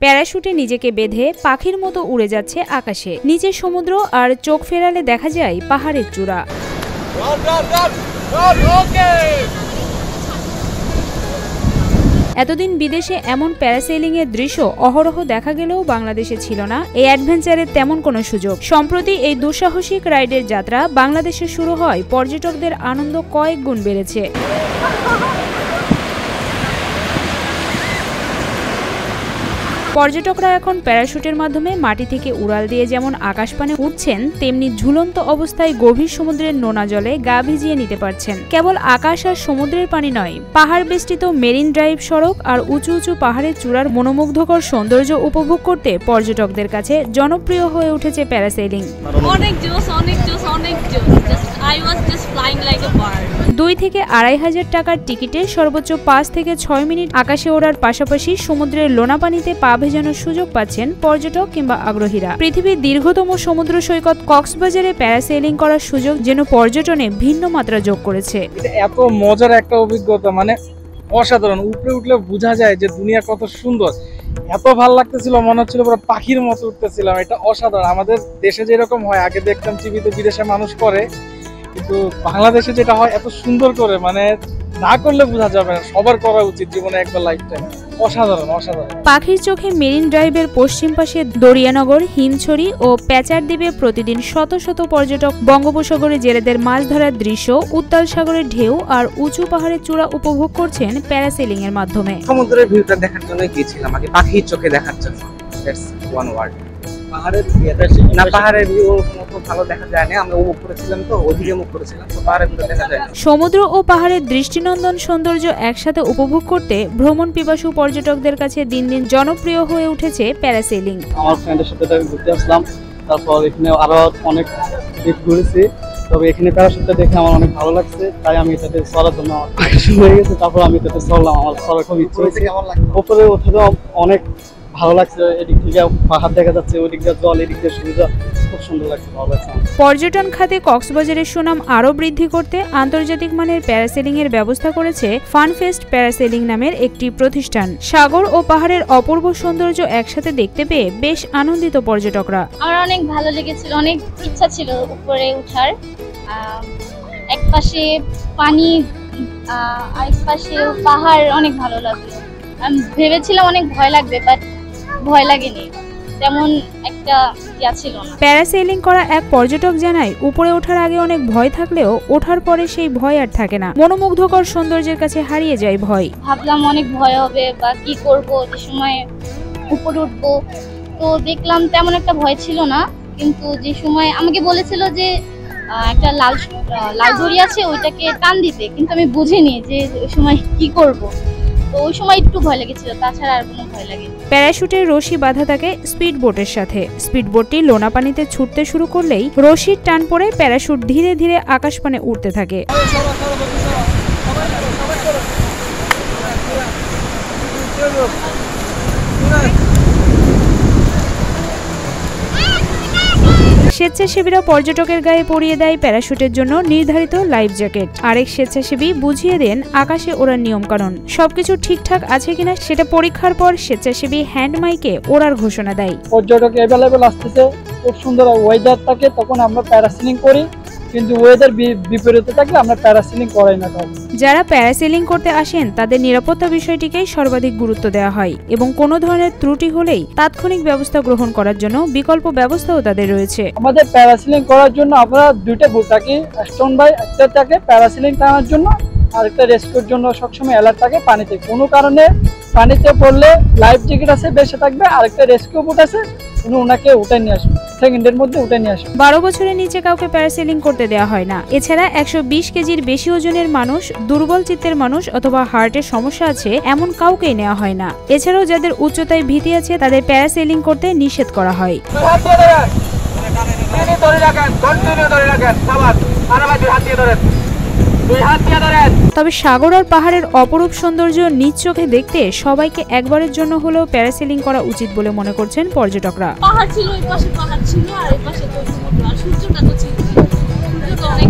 প্যারাশুটে নিজেকে বেঁধে পাখির মতো উড়ে যাচ্ছে আকাশে। নিচে সমুদ্র আর চোখ ফেরালে দেখা যায় পাহাড়ের চূড়া। এতদিন বিদেশে এমন প্যারাসেলিং এর দৃশ্য অহরহ দেখা গেলেও বাংলাদেশে ছিল না এই অ্যাডভেঞ্চারের তেমন কোনো সুযোগ। সম্প্রতি এই দুঃসাহসিক রাইডের যাত্রা বাংলাদেশে শুরু হয়, পর্যটকদের আনন্দ কয়েক গুণ বেড়েছে। পর্যটকরা এখন প্যারাশুটের মাধ্যমে মাটি থেকে উড়াল দিয়ে যেমন আকাশপানে উঠছেন, তেমনি ঝুলন্ত অবস্থায় গভীর সমুদ্রের নোনা জলে গা ভিজিয়ে নিতে পারছেন। কেবল আকাশ আর সমুদ্রের পানি নয়, পাহাড় বেষ্টিত মেরিন ড্রাইভ সড়ক আর উঁচু উঁচু পাহাড়ের চূড়ার মনোমুগ্ধকর সৌন্দর্য উপভোগ করতে পর্যটকদের কাছে জনপ্রিয় হয়ে উঠেছে প্যারাসেলিং। 2 থেকে 2,500 টাকার টিকিটে সর্বোচ্চ 5 থেকে 6 মিনিট আকাশে ওড়ার পাশাপাশি সমুদ্রের লোনা পানিতে পা ভেজানোর সুযোগ পাচ্ছেন পর্যটক কিংবা আগ্রহীরা। পৃথিবীর দীর্ঘতম সমুদ্র সৈকত কক্সবাজারে প্যারাসেলিং করার সুযোগ যেন পর্যটনে ভিন্ন মাত্রা যোগ করেছে। এত মজার একটা অভিজ্ঞতা, মানে অসাধারণ। উপরে উঠলে বোঝা যায় যে দুনিয়া কত সুন্দর। এত ভালো লাগতেছিল, মনে হচ্ছিল পুরো পাখির মতো উঠতেছিলাম। এটা অসাধারণ। আমাদের দেশে যেরকম হয়, আগে দেখতাম টিভিতে বিদেশে মানুষ করে, কিন্তু বাংলাদেশে যেটা হয় এত সুন্দর করে, মানে না করলে বোঝা যাবে না। সবার করা উচিত জীবনে একবার, লাইফ টাইম। অসাধারণ অসাধারণ। পাখির চোখে মেরিন ড্রাইভের পশ্চিম পাশে দরিয়ানগর, হিমছড়ি ও প্যাচার দ্বীপে প্রতিদিন শত শত পর্যটক বঙ্গোপসাগরে জেলেদের মাছ ধরার দৃশ্য, উত্তাল সাগরের ঢেউ আর উঁচু পাহাড়ের চূড়া উপভোগ করছেন প্যারাসেলিং এর মাধ্যমে। সমুদ্রের ভিউটা দেখার জন্য গিয়েছিলাম, আগে পাখির চোখে দেখার জন্য। That's one word. পাহাড়ের ভিউ মতো ভালো দেখা যায় না, আমরা উপভোগ করেছিলাম, তো ওদিকে মুখ করেছিলাম, তো পাহাড়ের ভিউ দেখা যায় না। সমুদ্র ও পাহাড়ের দৃষ্টিনন্দন সৌন্দর্য একসাথে উপভোগ করতে ভ্রমণ পিপাসু পর্যটকদের কাছে দিন দিন জনপ্রিয় হয়ে উঠেছে প্যারাসেলিং। আমার ফ্রেন্ডের সাথে ঘুরতে আসলাম, তারপর এখানে আরো অনেক ট্রিপ ঘুরেছি, তবে এখানে প্যারাশুটটা দেখে আমার অনেক ভালো লাগছে, তাই আমি এটাতে চড়ার জন্য হয়ে গেছে। তারপর আমি এটাতে চললাম, আমার চড়ার খুব ইচ্ছে হয়েছে। উপরে উঠেও অনেক ভালো লাগছে, এদিক থেকে পাহাড় দেখা যাচ্ছে, ওদিক দিয়ে জল, এদিক দিয়ে সূর্য, খুব সুন্দর লাগছে, ভালো লাগছে। পর্যটন খাতে কক্সবাজারের সুনাম আরও বৃদ্ধি করতে আন্তর্জাতিক মানের প্যারাসেলিং এর ব্যবস্থা করেছে ফানফেস্ট প্যারাসেলিং নামের একটি প্রতিষ্ঠান। সাগর ও পাহাড়ের অপূর্ব সৌন্দর্য একসাথে দেখতে পেয়ে বেশ আনন্দিত পর্যটকরা। আমার অনেক ভালো লেগেছিল, অনেক ইচ্ছা ছিল উপরে ওঠার। এক পাশে পানি, আরেক পাশে পাহাড়, অনেক ভালো লাগলো। আমি ভেবেছিলাম অনেক ভয় লাগবে, বাট ভয় লাগেনি, তেমন একটা ইয়া ছিল না। প্যারাসেলিং করা এক পর্যটক জানায়, উপরে ওঠার আগে অনেক ভয় থাকলেও ওঠার পরে সেই ভয় আর থাকে না। মনোমুগ্ধকর সৌন্দর্যের কাছে হারিয়ে যায় ভয়। ভাবলাম অনেক ভয় হবে বা কি করব, যে সময় উপরে উঠবো, তো দেখলাম তেমন একটা ভয় ছিল না। কিন্তু যে সময় আমাকে বলেছিল যে একটা লাল দড়ি আছে, ওইটাকে টান দিতে, কিন্তু আমি বুঝিনি যে ওই সময় কি করব। তো ওই সময় একটু ভয় লেগেছিল, তাছাড়া আর কোনো ভয় লাগেনি। প্যারাশুটের রশি বাঁধা থাকে স্পিড বোটের সাথে। স্পিড বোটটি লোনা পানিতে ছুটতে শুরু করলেই রশির টান পড়ে প্যারাশুট ধীরে ধীরে আকাশপানে উঠতে থাকে। স্বেচ্ছাসেবীরা পর্যটকের গায়ে পরিয়ে দেয় প্যারাশুটের জন্য নির্ধারিত লাইফ জ্যাকেট। আরেক স্বেচ্ছাসেবী বুঝিয়ে দেন আকাশে ওড়ার নিয়মকানুন। সবকিছু ঠিকঠাক আছে কিনা সেটা পরীক্ষার পর স্বেচ্ছাসেবী হ্যান্ড মাইকে ওড়ার ঘোষণা দেয়। পর্যটক অ্যাভেলেবেল আসতেছে, খুব সুন্দর ওয়েদার থাকে, তখন আমরা প্যারাসেলিং করি, কিন্তু ওয়েদার বিপরীতে থাকলে আমরা প্যারাসেলিং করাই না। যারা প্যারাসেলিং করতে আসেন তাদের নিরাপত্তা বিষয়টিকেই সর্বাধিক গুরুত্ব দেওয়া হয় এবং কোনো ধরনের ত্রুটি হলেই তাৎক্ষণিক ব্যবস্থা গ্রহণ করার জন্য বিকল্প ব্যবস্থাও তাদের রয়েছে। আমাদের প্যারাসেলিং করার জন্য আমরা দুইটা বোট রাখি, স্টোন বাই, একটা থাকে প্যারাসেলিং টানার জন্য, আর একটা রেস্কিউর জন্য সবসময় অ্যালার্ট থাকে। পানিতে কোনো কারণে পানিতে পড়লে লাইফ জ্যাকেট আছে, বেঁচে থাকবে, আর একটা রেস্কিউ বোট আছে, ওনাকে উঠে নিয়ে আসবে, সেকেন্ডের মধ্যে উঠে নিয়ে আসবে। 12 বছরের নিচে কাউকে প্যারাসেলিং করতে দেওয়া হয় না। এছাড়া 120 কেজির বেশি ওজনের মানুষ, দুর্বল চিত্তের মানুষ অথবা হার্টের সমস্যা আছে এমন কাউকেই নেওয়া হয় না। এছাড়াও যাদের উচ্চতায় ভীতি আছে তাদের প্যারাসেলিং করতে নিষেধ করা হয়। তবে সাগর আর পাহাড়ের অপরূপ সৌন্দর্য নিজ চোখে দেখতে সবাইকে একবারের জন্য হলেও প্যারাসেলিং করা উচিত বলে মনে করছেন পর্যটকরা। পাহাড় ছিল, ওই পাশে পাহাড় ছিল, আর এই পাশে তো সমুদ্র, আর সূর্যটা তো ছিল, সূর্য তো অনেক